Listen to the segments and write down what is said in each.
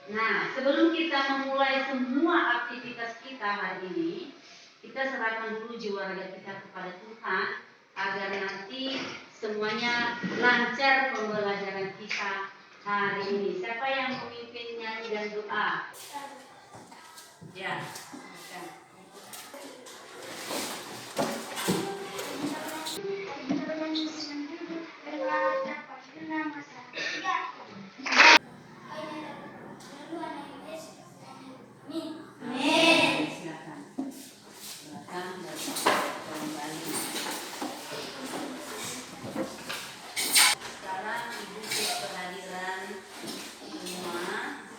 Nah, sebelum kita memulai semua aktivitas kita hari ini, kita serahkan dulu jiwa raga kita kepada Tuhan agar nanti semuanya lancar pembelajaran kita hari ini. Siapa yang memimpin nyanyi dan doa? Ya.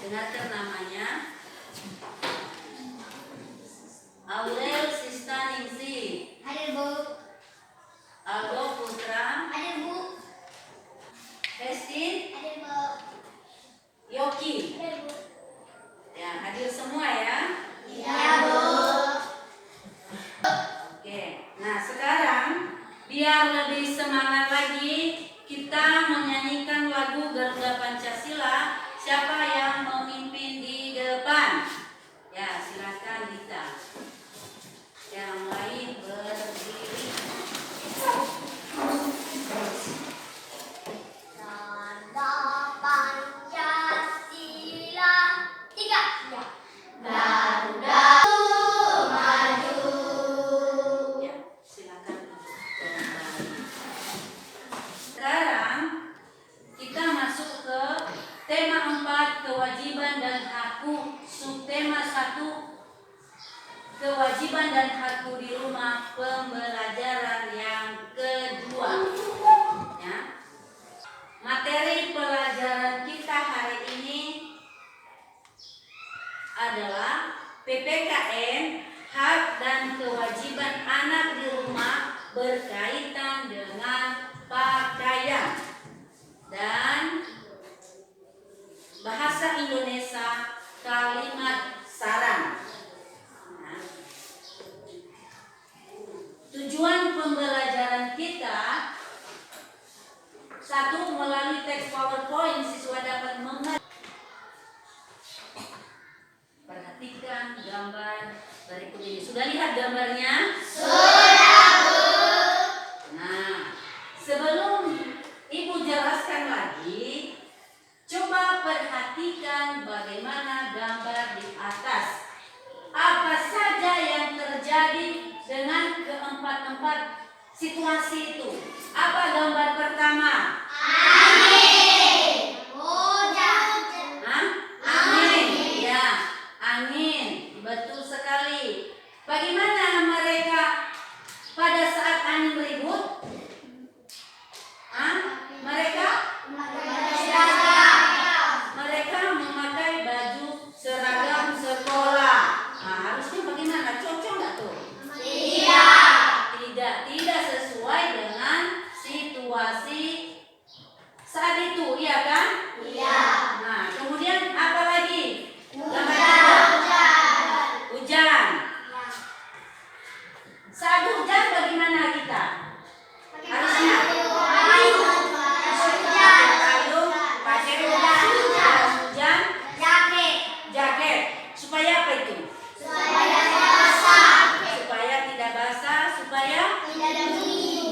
Dengarkan namanya Aurel Sistaningsi. Hadir Bu. Aldo Putra. Hadir Bu. Hestin. Hadir Bu. Yoki. Hadir Bu. Ya, hadir semua ya. Iya Bu. Oke, nah sekarang biar lebih semangat lagi kita menyanyikan lagu Garuda Pancasila. Siapa yang memimpin di depan? Ya, silakan Dita. Yang lain berdiri. Garuda Pancasila. 3. Ya. Garuda maju. Ya, silakan kembali. Sekarang kita masuk ke tema 4, kewajiban dan hakku. Subtema 1, kewajiban dan hakku di rumah, pembelajaran yang kedua. Ya. Materi pelajaran kita hari ini adalah PPKN, hak dan kewajiban anak di rumah berkaitan dengan pakaian dan bahasa Indonesia kalimat saran. Nah, tujuan pembelajaran kita, 1, melalui teks PowerPoint siswa dapat mengerti. Perhatikan gambar berikut ini. Sudah lihat gambarnya? Sudah Bu. Nah, sebelum Ibu jelaskan lagi, coba perhatikan bagaimana gambar di atas. Apa saja yang terjadi dengan keempat-empat situasi itu? Apa gambar pertama? Angin. Hujan. Hah? Angin. Ya, angin. Betul sekali. Bagaimana mereka pada saat angin ribut? Hah? Mereka memakai baju seragam sekolah. Nah, harusnya bagaimana? Cocok nggak tuh? Tidak sesuai dengan situasi saat itu, iya kan? Iya. Nah, kemudian apa lagi? Gambar Hujan. kedua. Hujan. Saat hujan bagaimana kita? Harusnya pakai hujan, jaket. Supaya apa itu? Supaya tidak basah, supaya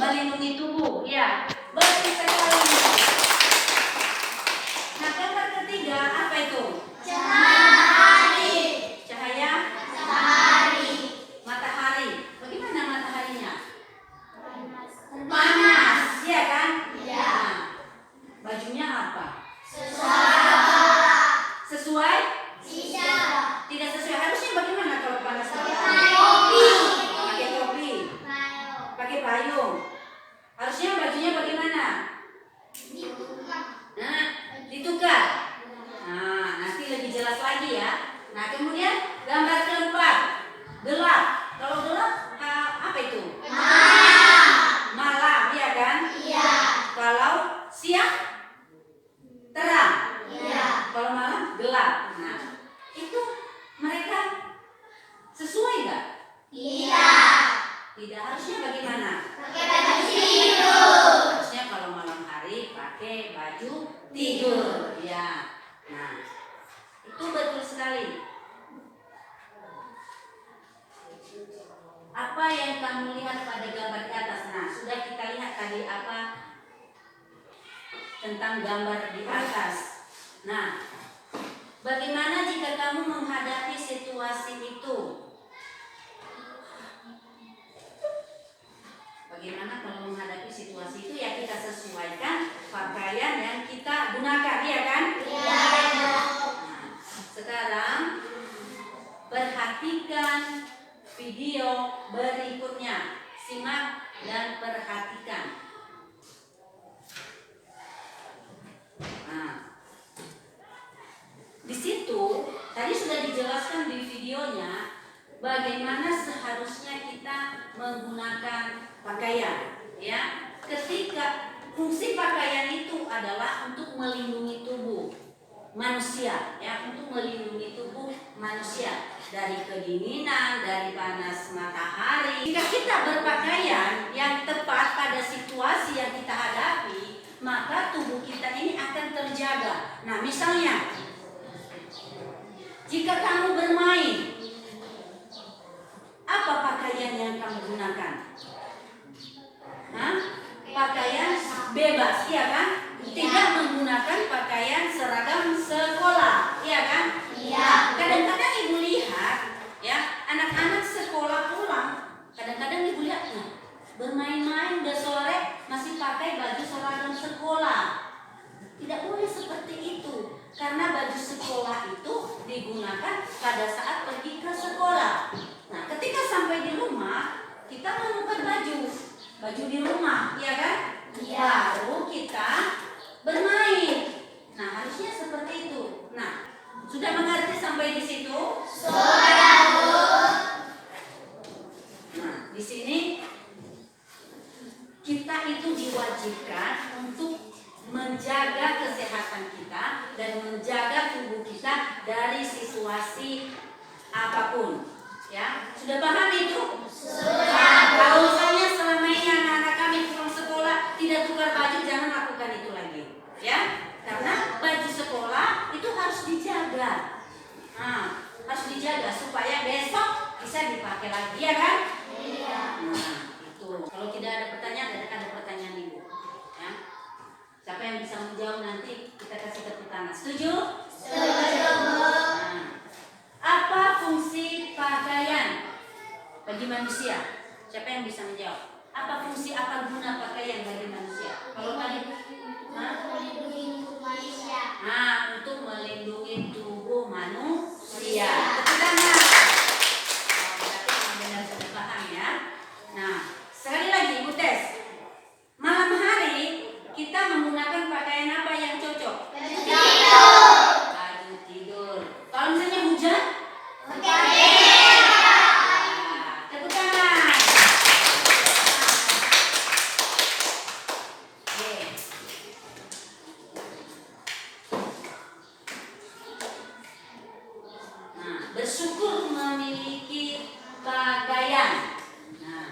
melindungi tubuh. Ya, betul sekali. Nah, gambar ketiga apa itu? Cahaya matahari. Bagaimana mataharinya? Panas, ya kan? Nah, bajunya apa? Sesuai? Tidak sesuai. Harusnya bagaimana kalau panas? Pakai topi, pakai payung. Harusnya bajunya bagaimana? Nah, ditukar. Nah, nanti lebih jelas lagi ya. Nah, kemudian gambar keempat, gelap. Kalau gelap apa itu? Malam, ya kan? Kalau siang terang. Kalau malam gelap. Nah, itu mereka sesuai nggak? Tidak. Harusnya bagaimana? Harusnya kalau malam hari pakai baju tidur. Ya. Nah, itu tentang gambar di atas. Nah, bagaimana jika kamu menghadapi situasi itu? Bagaimana kalau menghadapi situasi itu? Ya kita sesuaikan pakaian yang kita gunakan, ya kan? Nah, sekarang perhatikan video berikutnya. Simak dan perhatikan. Nah, di situ tadi sudah dijelaskan di videonya bagaimana seharusnya kita menggunakan pakaian, ya. Ketika fungsi pakaian itu adalah untuk melindungi tubuh manusia, ya, untuk melindungi tubuh manusia dari kedinginan, dari panas matahari. Jika kita berpakaian yang tepat pada situasi yang kita hadapi, maka tubuh kita ini akan terjaga. Nah, misalnya jika kamu bermain, apa pakaian yang kamu gunakan? Hah? Pakaian bebas, ya kan? Tidak menggunakan pakaian seragam sekolah, ya kan? Iya. Kadang-kadang ibu lihat, ya, anak-anak sekolah pulang, kadang-kadang ibu lihat, nah, bermain-main udah sore masih pakai baju seragam sekolah. Tidak boleh seperti itu, karena baju sekolah itu digunakan pada saat pergi ke sekolah. Nah, ketika sampai di rumah, kita menukar baju di rumah, ya kan? Iya. Baru kita bermain. Nah, harusnya seperti itu. Nah, sudah mengerti sampai di situ? Sudah, Bu. Nah, di sini kita itu diwajibkan untuk menjaga kesehatan kita dan menjaga tubuh kita dari situasi apapun. Ya, sudah paham itu? Sudah. Kalau misalnya selama ini anak-anak kami pulang sekolah tidak tukar baju, jangan lakukan itu lagi. Ya, karena baju sekolah itu harus dijaga. Nah, harus dijaga supaya besok bisa dipakai lagi, ya kan? Iya. Nah, itu. Kalau tidak ada pertanyaan, ada pertanyaan ibu. Ya. Siapa yang bisa menjawab nanti kita kasih tepuk tangan. Setuju? Setuju, Bu. Nah, apa fungsi pakaian bagi manusia? Siapa yang bisa menjawab? Apa fungsi, apa guna pakaian bagi manusia? Kalau tadi, Melindungi manusia. nah, untuk melindungi tubuh manusia. Tepuk tangan. Oh, berarti benar sudah paham, ya. Nah, sekali lagi ibu tes. Malam hari kita menggunakan pakaian apa yang cocok? Baju tidur. Kalau misalnya hujan? Tepuk tangan. Oke. Nah, bersyukur memiliki pakaian. Nah,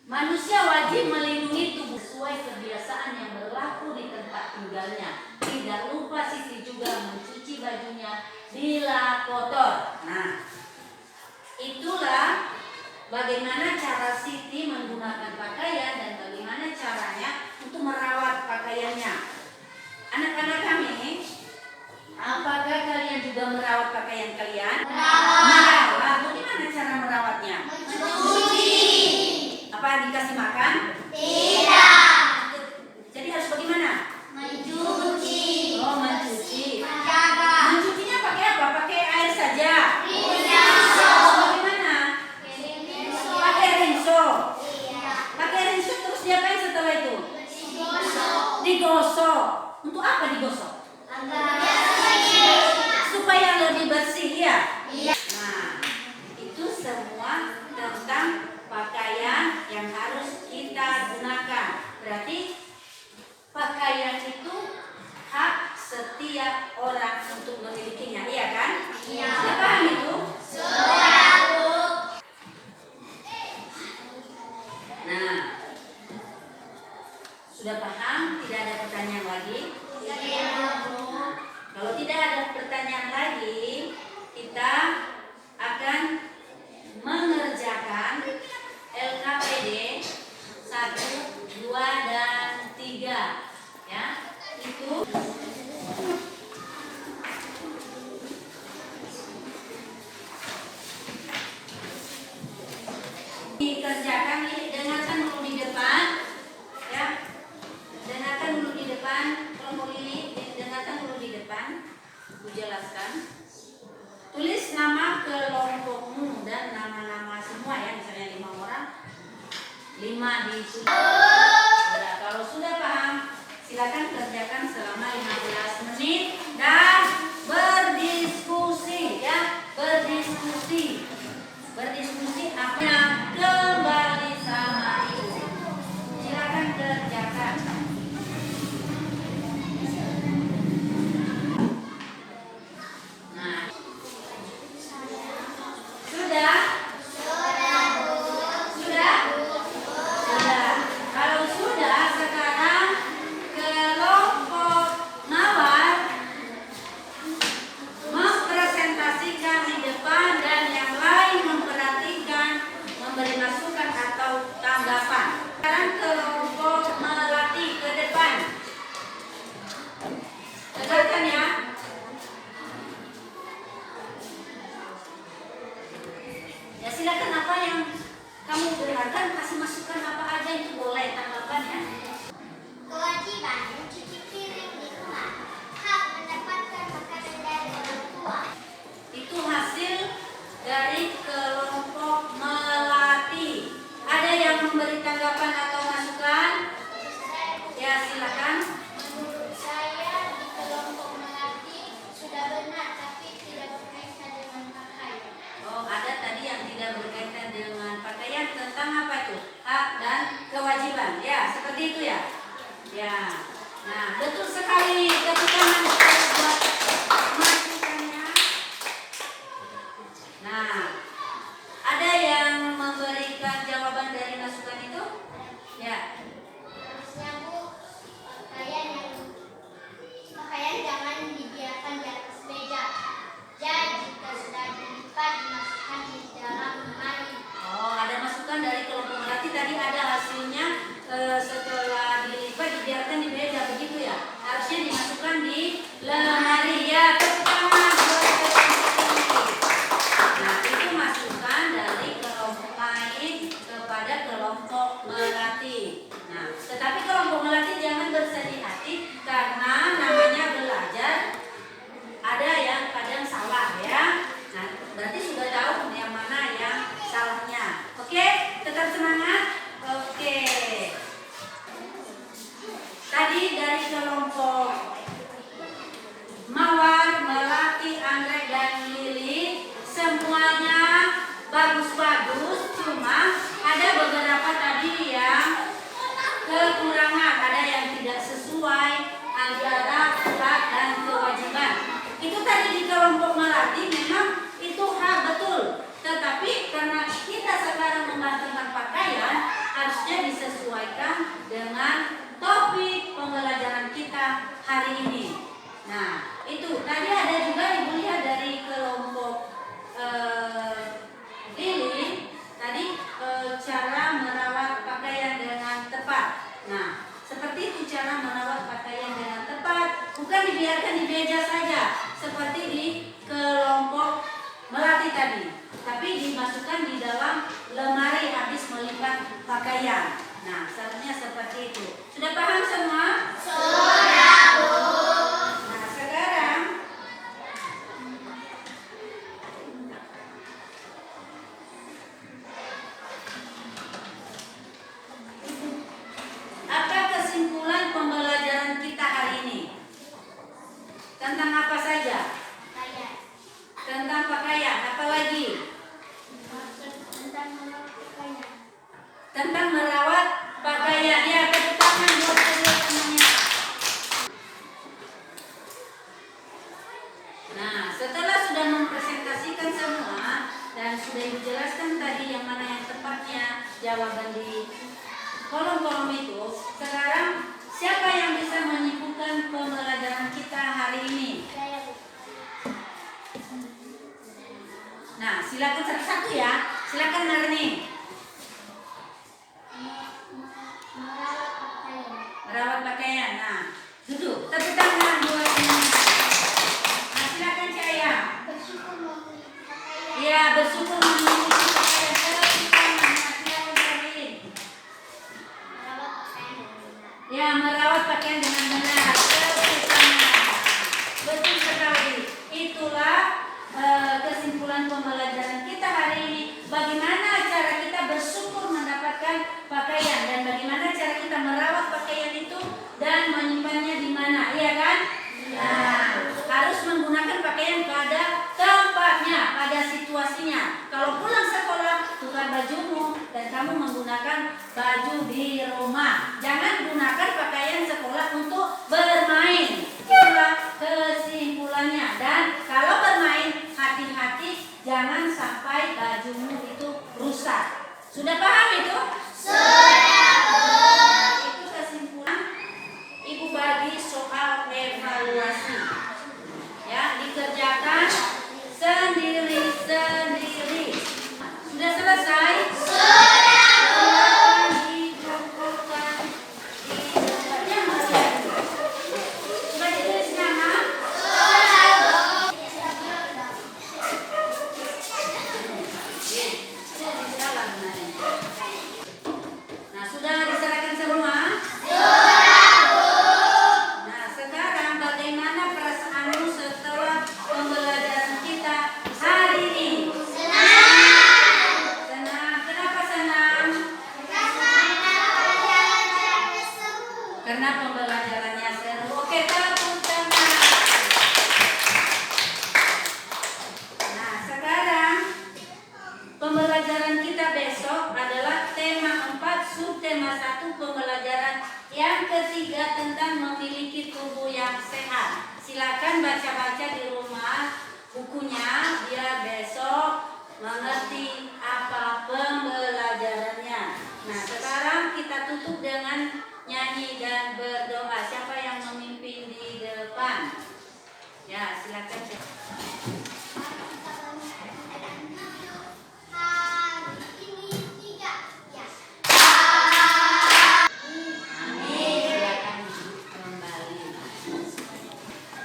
manusia wajib melindungi tubuh sesuai kebiasaan yang berlaku di tempat tinggalnya. Tidak lupa Siti juga mencuci bajunya bila kotor. Nah, itulah bagaimana cara Siti menggunakan pakaian dan bagaimana caranya untuk merawat pakaiannya. Anak-anak kami, apakah kalian juga merawat pakaian kalian? Merawat. Bagaimana cara merawatnya? Mencuci. Apa dikasih makan? Tidak. Jadi harus bagaimana? Mencuci. Oh, mencuci. Menjaga. Mencucinya pakai apa? Pakai air saja. Rinso. Bagaimana? Rinso. Pakai rinso. Iya. Pakai rinso terus diapain setelah itu? Digosok. Digosok. Untuk apa digosok? Agar bersih. Supaya lebih bersih, ya. Iya. Nah, itu semua tentang pakaian yang harus kita gunakan. Berarti pakaian itu hak setiap orang untuk memilikinya, iya kan? Iya. Sudah paham itu? Sudah, Bu. Nah, sudah paham? Tidak ada pertanyaan lagi? Iya, Bu. Nah, kalau tidak ada pertanyaan lagi, kita akan mengerjakan LKPD 1, 2, dan 3, ya. jelaskan. Tulis nama kelompokmu dan nama-nama semua ya, misalnya 5 orang, 5 ditulis. Nah, kalau sudah paham, silakan kerjakan selama 15 menit dan berdiskusi ya, berdiskusi apa kembali sama ibu. Silakan kerjakan. Nah, sudah? Sudah? Sudah. Kalau sudah, sekarang kelompok mawar mempresentasikan di depan dan yang lain memperhatikan, memberi masukan atau tanggapan. Sekarang kelompok melati ke depan. Dengarkan ya. Ya silakan, apa yang kamu dengarkan, kasih masukan apa aja itu boleh, tanggapan ya. Kewajiban mencuci piring di rumah. Hak mendapatkan makanan dari orang tua. Itu hasil dari kelompok melati. Ada yang memberi tanggapan atau masukan? Ya silakan. Menurut saya di kelompok melati sudah benar, tapi tidak berkaitan dengan pakaian. Oh, ada tadi yang tidak berkaitan dengan pakaian, tentang apa itu? Hak dan kewajiban. Ya, seperti itu ya. Ya. Nah, betul sekali. Tepuk tangan buat masukannya. Nah, ada yang memberikan jawaban dari masukan itu? Ya. Harusnya Bu, pakaian jangan dibiarkan di atas meja. Jadi jika sudah dilipat dimasukkan di dalam lemari. Oh, ada masukan dari kelompok melati tadi, ada hasilnya setelah dilipat dibiarkan di meja begitu ya. Harusnya dimasukkan di lemari ya. Tepuk tangan buat kelompok ini. Nah, itu masukan dari kelompok lain kepada kelompok melati. Nah, tetapi kelompok melati jangan bersedih hati karena namanya belajar. Ada yang kadang salah ya. Nah, berarti sudah tahu yang mana yang salahnya. Oke, tetap semangat. Oke. Tadi dari kelompok mawar, melati, anggrek dan lili semuanya bagus-bagus. Cuma ada beberapa tadi yang kekurangan, ada yang tidak sesuai antara hak dan kewajiban. Itu tadi di kelompok melati memang itu hak betul, tetapi karena kita sekarang membahas tentang pakaian, harusnya disesuaikan dengan topik pembelajaran kita hari ini. Nah, itu tadi ada juga ibu lihat dari kelompok lili tadi, cara merawat pakaian dengan tepat. Nah, seperti itu cara merawat pakaian dengan tepat, bukan dibiarkan di meja saja seperti di kelompok melati tadi, tapi dimasukkan di dalam lemari habis melipat pakaian. Nah, seharusnya seperti itu. Sudah paham semua? Sudah Bu. Nah, sekarang apa kesimpulan pembelajaran kita hari ini? Tentang apa saja? Pakaian. Tentang pakaian, apa lagi? Tentang pakaian. Tentang merawat pakaian. Ya, tepuk tangan buat teman-temannya. Nah, setelah sudah mempresentasikan semua dan sudah dijelaskan tadi yang mana yang tepatnya jawaban di kolom-kolom itu, sekarang siapa yang bisa menyimpulkan pembelajaran kita hari ini? Saya Bu. Nah, silakan satu-satu ya. Silakan Narni. Merawat pakaian. Merawat pakaian. Nah, duduk. Tepuk tangan buat ini. Nah, silakan Cahaya. Bersyukur memiliki pakaian. Iya, bersyukur memiliki pakaian. Tepuk tangan. Nah, silakan Karin. Merawat pakaian dengan benar. Ya, merawat pakaian dengan benar. Tepuk tangan. Betul sekali. Itu Sudah paham itu? Sudah, Bu. Itu kesimpulan Ibu bagi soal evaluasi. Ya, dikerjakan sendiri-sendiri. Sudah selesai? Sudah. Dikumpulkan di tempat yang kalian. Sudah ditulis nama? Nah, sudah diserahkan semua? Nah, sekarang bagaimana perasaanmu setelah pembelajaran kita hari ini? Senang. Kenapa senang? Karena pembelajarannya seru. Oke, tepuk tangan. Nah, sekarang pembelajaran kita besok adalah tema 4, subtema 1, pembelajaran yang ketiga tentang memiliki tubuh yang sehat. Silakan baca-baca di rumah bukunya biar besok mengerti apa pembelajarannya. Nah, sekarang kita tutup dengan nyanyi dan berdoa. Siapa yang memimpin di depan? Ya, silakan. Silakan kembali.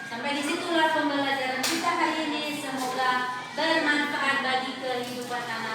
Sampai disitulah pembelajaran kita hari ini. Semoga bermanfaat bagi kehidupan anak.